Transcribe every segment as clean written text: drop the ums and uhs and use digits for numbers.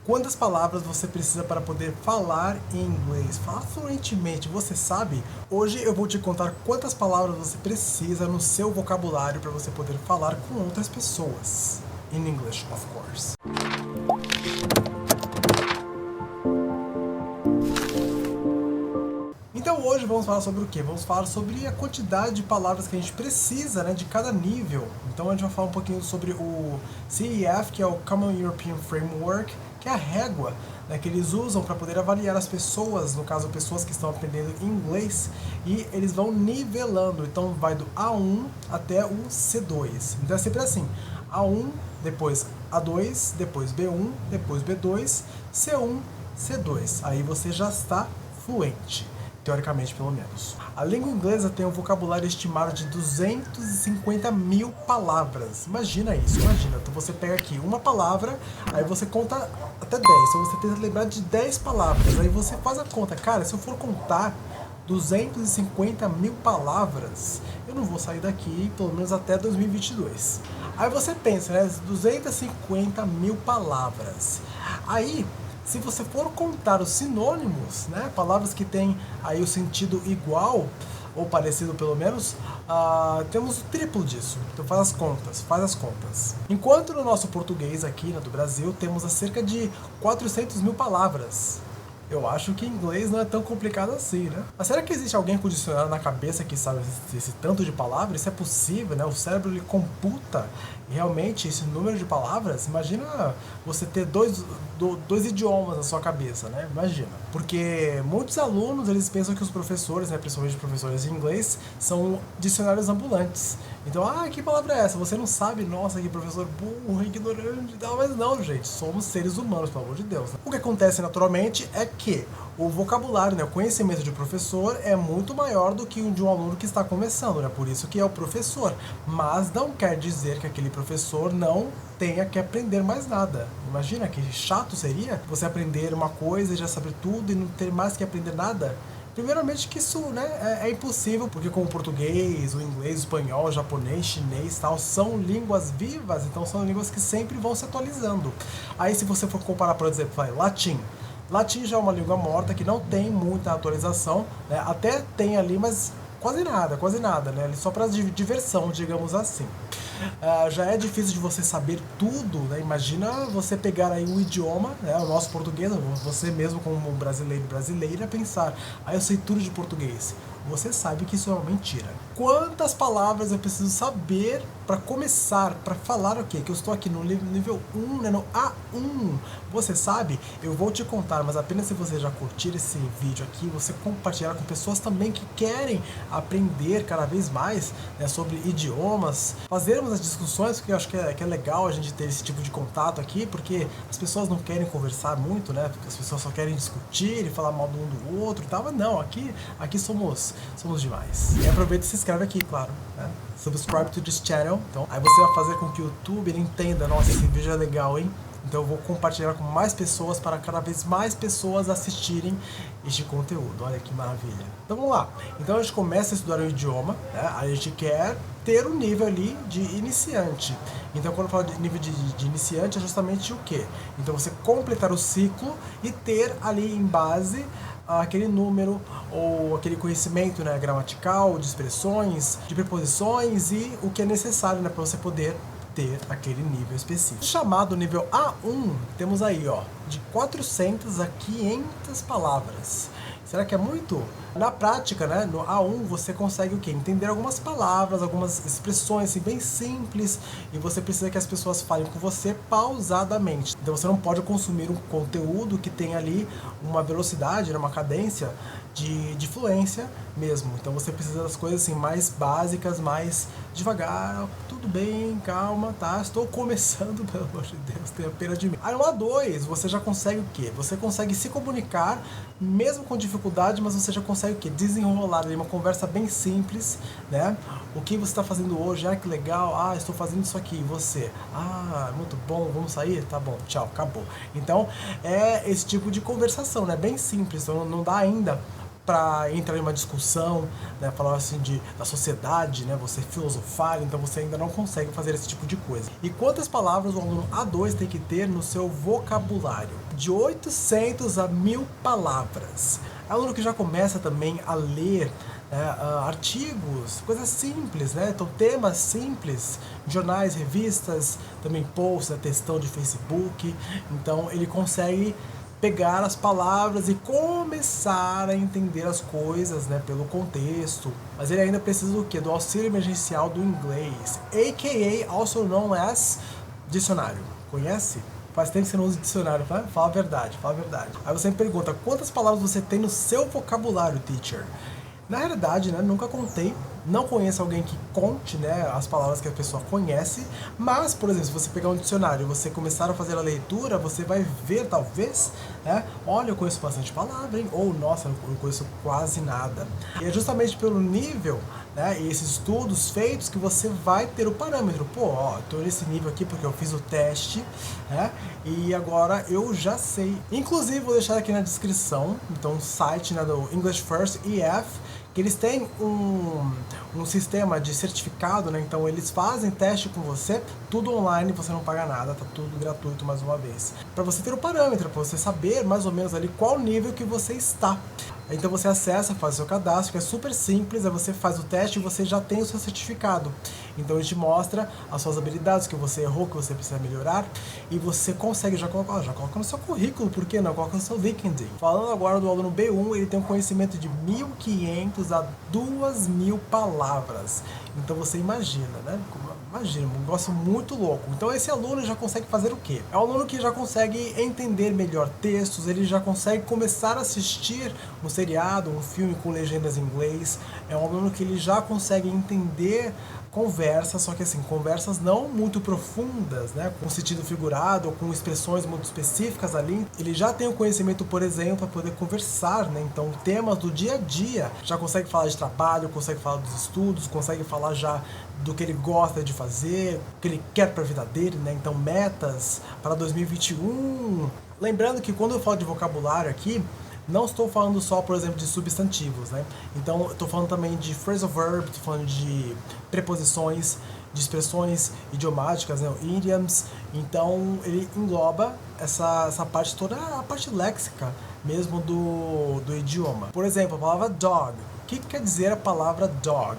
Quantas palavras você precisa para poder falar em inglês? Falar fluentemente, você sabe? Hoje eu vou te contar quantas palavras você precisa no seu vocabulário para você poder falar com outras pessoas. In English, of course. Então hoje vamos falar sobre o quê? Vamos falar sobre a quantidade de palavras que a gente precisa, né, de cada nível. Então a gente vai falar um pouquinho sobre o CEF, que é o Common European Framework, que é a régua, né, que eles usam para poder avaliar as pessoas, no caso pessoas que estão aprendendo inglês, e eles vão nivelando. Então vai do A1 até o C2. Então é sempre assim, A1, depois A2, depois B1, depois B2, C1, C2. Aí você já está fluente. Teoricamente, pelo menos. A língua inglesa tem um vocabulário estimado de 250 mil palavras. Imagina isso, imagina. Então você pega aqui uma palavra, aí você conta até 10. Então você tenta lembrar de 10 palavras. Aí você faz a conta. Cara, se eu for contar 250 mil palavras, eu não vou sair daqui pelo menos até 2022. Aí você pensa, né? 250 mil palavras. Aí, se você for contar os sinônimos, né, palavras que têm aí o sentido igual, ou parecido pelo menos, temos o triplo disso. Então faz as contas. Enquanto no nosso português aqui, né, do Brasil, temos cerca de 400 mil palavras. Eu acho que inglês não é tão complicado assim, né? Mas será que existe alguém com dicionário na cabeça que sabe esse tanto de palavras? Isso é possível, né? O cérebro ele computa realmente esse número de palavras. Imagina você ter dois idiomas na sua cabeça, né? Imagina. Porque muitos alunos, eles pensam que os professores, né, principalmente professores de inglês, são dicionários ambulantes. Então, que palavra é essa? Você não sabe? Nossa, que professor burro, ignorante. Não, mas não, gente. Somos seres humanos, pelo amor de Deus. Né? O que acontece naturalmente é que o vocabulário, né, o conhecimento de professor é muito maior do que o de um aluno que está começando, né? Por isso que é o professor. Mas não quer dizer que aquele professor não tenha que aprender mais nada. Imagina que chato seria você aprender uma coisa e já saber tudo e não ter mais que aprender nada. Primeiramente que isso, né, é impossível, porque como o português, o inglês, o espanhol, o japonês, chinês, tal, são línguas vivas, então são línguas que sempre vão se atualizando. Aí se você for comparar, por exemplo, latim. Latim já é uma língua morta que não tem muita atualização, né? Até tem ali, mas quase nada, né? Só para diversão, digamos assim. Já é difícil de você saber tudo, né? Imagina você pegar aí um idioma, né? O nosso português, você mesmo como brasileira, pensar, eu sei tudo de português. Você sabe que isso é uma mentira. Quantas palavras eu preciso saber para começar, para falar o quê? Que eu estou aqui no nível 1, né, no A1. Você sabe? Eu vou te contar, mas apenas se você já curtir esse vídeo aqui, você compartilhar com pessoas também que querem aprender cada vez mais, né, sobre idiomas, fazermos as discussões, porque eu acho que é legal a gente ter esse tipo de contato aqui, porque as pessoas não querem conversar muito, né? Porque as pessoas só querem discutir e falar mal do um do outro e tal, mas não, aqui somos demais. E aproveita e se inscreve aqui, claro, né? Subscribe to this channel. Então, aí você vai fazer com que o YouTube ele entenda, nossa, esse vídeo é legal, hein? Então eu vou compartilhar com mais pessoas para cada vez mais pessoas assistirem este conteúdo. Olha que maravilha. Então vamos lá. Então a gente começa a estudar o idioma, né? A gente quer ter um nível ali de iniciante. Então quando eu falo de nível de iniciante é justamente o quê? Então você completar o ciclo e ter ali em base aquele número ou aquele conhecimento, né, gramatical, de expressões, de preposições e o que é necessário, né, para você poder ter aquele nível específico. Chamado nível A1, temos aí, de 400 a 500 palavras. Será que é muito? Na prática, né, no A1 você consegue o quê? Entender algumas palavras, algumas expressões assim, bem simples, e você precisa que as pessoas falem com você pausadamente. Então você não pode consumir um conteúdo que tem ali uma velocidade, né, uma cadência de fluência mesmo. Então você precisa das coisas assim mais básicas, mais devagar, tudo bem, calma, tá? Estou começando, pelo amor de Deus, tenha pena de mim. Aí no A2 você já consegue o quê? Você consegue se comunicar, mesmo com dificuldade, mas você já consegue o quê? Desenrolar ali uma conversa bem simples, né? O que você está fazendo hoje? Que legal, estou fazendo isso aqui, e você? Muito bom, vamos sair? Tá bom, tchau, acabou. Então, é esse tipo de conversação, né? Bem simples, então não dá ainda para entrar em uma discussão, né, falar assim da sociedade, né, você filosofar, então você ainda não consegue fazer esse tipo de coisa. E quantas palavras o aluno A2 tem que ter no seu vocabulário? De 800 a 1000 palavras. É um aluno que já começa também a ler artigos, coisas simples, né? Então temas simples, jornais, revistas, também posts, textão de Facebook. Então ele consegue pegar as palavras e começar a entender as coisas, né, pelo contexto. Mas ele ainda precisa do quê? Do auxílio emergencial do inglês, a.k.a. also known as dicionário. Conhece? Faz tempo que você não usa dicionário, tá? Fala a verdade, fala a verdade. Aí você me pergunta, quantas palavras você tem no seu vocabulário, teacher? Na realidade, né, nunca contei, não conheço alguém que conte, né, as palavras que a pessoa conhece, mas, por exemplo, se você pegar um dicionário e você começar a fazer a leitura, você vai ver, talvez, né, olha, eu conheço bastante palavra, hein? Ou, nossa, eu não conheço quase nada. E é justamente pelo nível, né, e esses estudos feitos que você vai ter o parâmetro. Pô, ó, tô nesse nível aqui porque eu fiz o teste, né, e agora eu já sei. Inclusive, vou deixar aqui na descrição, então, o site, né, do English First EF, que eles têm um sistema de certificado, né? Então eles fazem teste com você, tudo online, você não paga nada, tá tudo gratuito mais uma vez. Para você ter o parâmetro, para você saber mais ou menos ali qual nível que você está. Então você acessa, faz o seu cadastro, que é super simples, aí você faz o teste e você já tem o seu certificado. Então ele te mostra as suas habilidades, que você errou, que você precisa melhorar, e você consegue já coloca no seu currículo, por que não? Coloca no seu LinkedIn. Falando agora do aluno B1, ele tem um conhecimento de 1.500 a 2.000 palavras. Então você imagina, né? Imagina, um negócio muito louco. Então esse aluno já consegue fazer o quê? É um aluno que já consegue entender melhor textos, ele já consegue começar a assistir um seriado, um filme com legendas em inglês. É um aluno que ele já consegue entender conversas, só que assim, conversas não muito profundas, né, com sentido figurado ou com expressões muito específicas ali. Ele já tem o conhecimento, por exemplo, para poder conversar, né, então temas do dia a dia, já consegue falar de trabalho, consegue falar dos estudos, consegue falar já do que ele gosta de fazer, o que ele quer para a vida dele, né, então metas para 2021. Lembrando que quando eu falo de vocabulário aqui, não estou falando só, por exemplo, de substantivos, né? Então, estou falando também de phrasal verb, estou falando de preposições, de expressões idiomáticas, né? Idioms. Então, ele engloba essa parte toda, a parte léxica mesmo do idioma. Por exemplo, a palavra dog. O que quer dizer a palavra dog?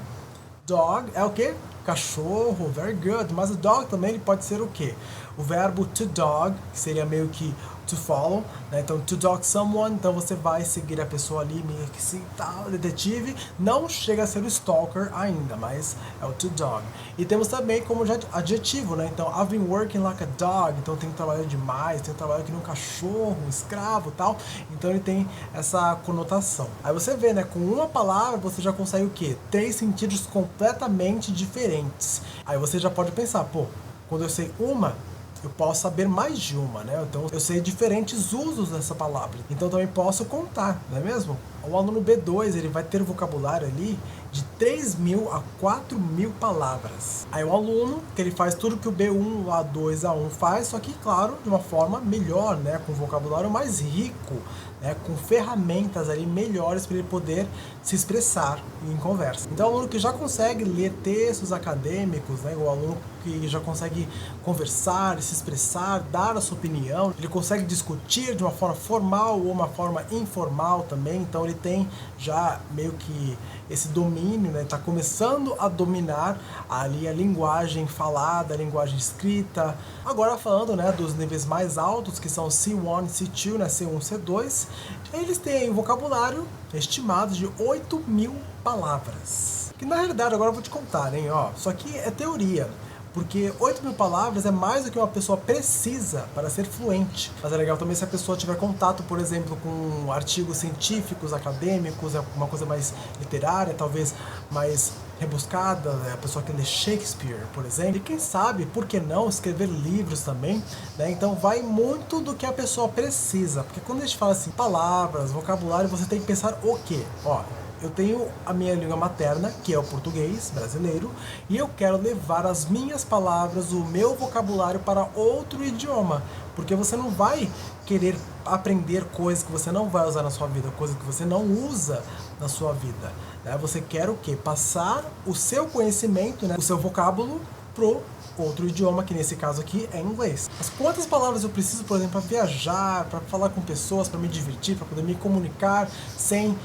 Dog é o quê? Cachorro, very good. Mas o dog também ele pode ser o quê? O verbo to dog, que seria meio que to follow, né? Então, to dog someone, então você vai seguir a pessoa ali, meio que assim, tal, detetive. Não chega a ser o stalker ainda, mas é o to dog. E temos também como adjetivo, né? Então, I've been working like a dog, então tem trabalhado demais, tem trabalhado que nem um cachorro, um escravo, tal. Então, ele tem essa conotação. Aí você vê, né? Com uma palavra, você já consegue o quê? 3 sentidos completamente diferentes. Aí você já pode pensar, pô, quando eu sei uma, eu posso saber mais de uma, né? Então eu sei diferentes usos dessa palavra. Então também posso contar, não é mesmo? O aluno B2, ele vai ter vocabulário ali de 3.000 a 4.000 palavras. Aí o aluno, que ele faz tudo que o B1, o A2, A1 faz, só que, claro, de uma forma melhor, né? Com vocabulário mais rico, né? Com ferramentas ali melhores para ele poder se expressar em conversa. Então o aluno que já consegue ler textos acadêmicos, né? O aluno que já consegue conversar, se expressar, dar a sua opinião, ele consegue discutir de uma forma formal ou uma forma informal também, então ele tem já meio que esse domínio, né? Está começando a dominar ali a linguagem falada, a linguagem escrita. Agora falando, né, dos níveis mais altos, que são C1, C2, né, C1, C2, eles têm vocabulário estimado de 8.000 palavras. Que na realidade, agora eu vou te contar, hein, ó, isso aqui é teoria. Porque 8.000 palavras é mais do que uma pessoa precisa para ser fluente. Mas é legal também se a pessoa tiver contato, por exemplo, com artigos científicos, acadêmicos, uma coisa mais literária, talvez mais rebuscada, né? A pessoa que lê Shakespeare, por exemplo. E quem sabe, por que não, escrever livros também, né? Então vai muito do que a pessoa precisa. Porque quando a gente fala assim, palavras, vocabulário, você tem que pensar o quê? Ó, eu tenho a minha língua materna, que é o português brasileiro, e eu quero levar as minhas palavras, o meu vocabulário para outro idioma, porque você não vai querer aprender coisas que você não vai usar na sua vida, coisas que você não usa na sua vida, né? Você quer o quê? Passar o seu conhecimento, né, o seu vocábulo pro outro idioma, que nesse caso aqui é inglês. Mas quantas palavras eu preciso, por exemplo, para viajar, para falar com pessoas, para me divertir, para poder me comunicar sem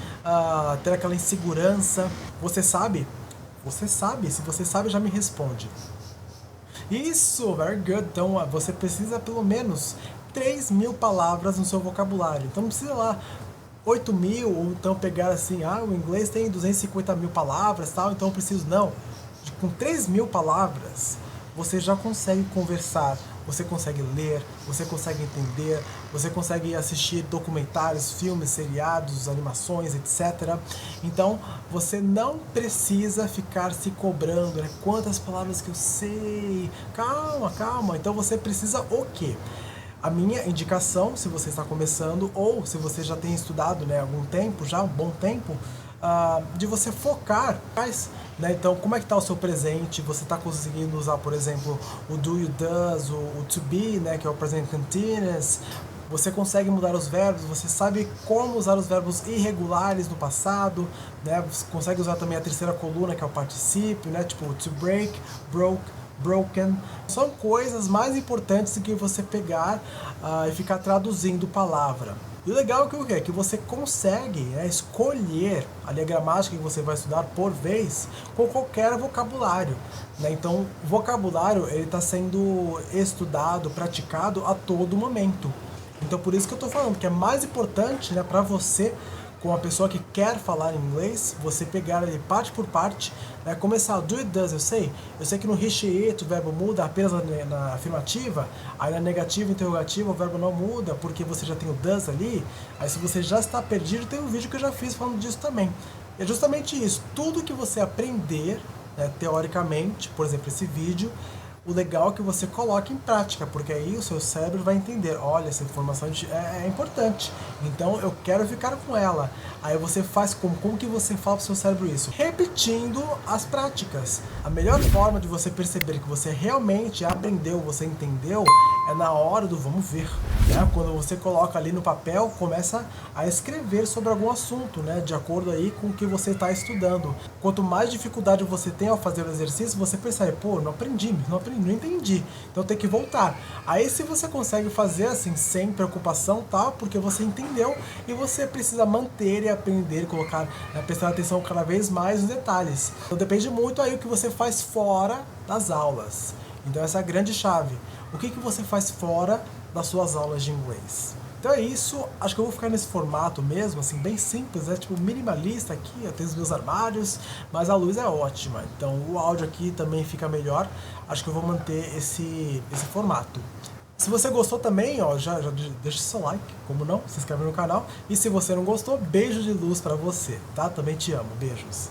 ter aquela insegurança? Você sabe? Você sabe. Se você sabe, já me responde. Isso, very good. Então você precisa pelo menos 3.000 palavras no seu vocabulário. Então não precisa lá 8.000, ou então pegar assim, o inglês tem 250.000 palavras, tal, então eu preciso, não. Com 3.000 palavras, você já consegue conversar, você consegue ler, você consegue entender, você consegue assistir documentários, filmes, seriados, animações, etc. Então, você não precisa ficar se cobrando, né? Quantas palavras que eu sei? Calma, calma. Então, você precisa o quê? A minha indicação, se você está começando, ou se você já tem estudado, né, algum tempo, já um bom tempo, de você focar, né? Então, como é que está o seu presente? Você está conseguindo usar, por exemplo, o do, you, does, o to be, né, que é o present continuous. Você consegue mudar os verbos, você sabe como usar os verbos irregulares no passado, né? Você consegue usar também a terceira coluna, que é o particípio, né? Tipo, to break, broke, broken. São coisas mais importantes do que você pegar e ficar traduzindo palavra. E o legal é que você consegue, né, escolher ali a gramática que você vai estudar por vez com qualquer vocabulário, né? Então, o vocabulário está sendo estudado, praticado a todo momento. Então, por isso que eu estou falando que é mais importante, né, para você, com a pessoa que quer falar inglês, você pegar ali parte por parte, né, começar do it does, eu sei que no he, she, it o verbo muda apenas na afirmativa, aí na negativa, interrogativa o verbo não muda, porque você já tem o does ali, aí se você já está perdido, tem um vídeo que eu já fiz falando disso também. E é justamente isso, tudo que você aprender, né, teoricamente, por exemplo, esse vídeo, o legal é que você coloque em prática, porque aí o seu cérebro vai entender, olha, essa informação é importante, então eu quero ficar com ela. Aí você faz como que você fala para o seu cérebro isso? Repetindo as práticas. A melhor forma de você perceber que você realmente aprendeu, você entendeu, é na hora do vamos ver, né? Quando você coloca ali no papel, começa a escrever sobre algum assunto, né? De acordo aí com o que você está estudando. Quanto mais dificuldade você tem ao fazer o exercício, você percebe, pô, não entendi, então tem que voltar. Aí se você consegue fazer assim, sem preocupação, tá? Porque você entendeu e você precisa manter e aprender, colocar, prestar atenção cada vez mais nos detalhes. Então depende muito aí o que você faz fora das aulas. Então essa é a grande chave. O que você faz fora das suas aulas de inglês? Então é isso, acho que eu vou ficar nesse formato mesmo, assim, bem simples, né? Tipo, minimalista aqui, eu tenho os meus armários, mas a luz é ótima, então o áudio aqui também fica melhor, acho que eu vou manter esse formato. Se você gostou também, ó, já deixa seu like, como não, se inscreve no canal, e se você não gostou, beijo de luz pra você, tá? Também te amo, beijos.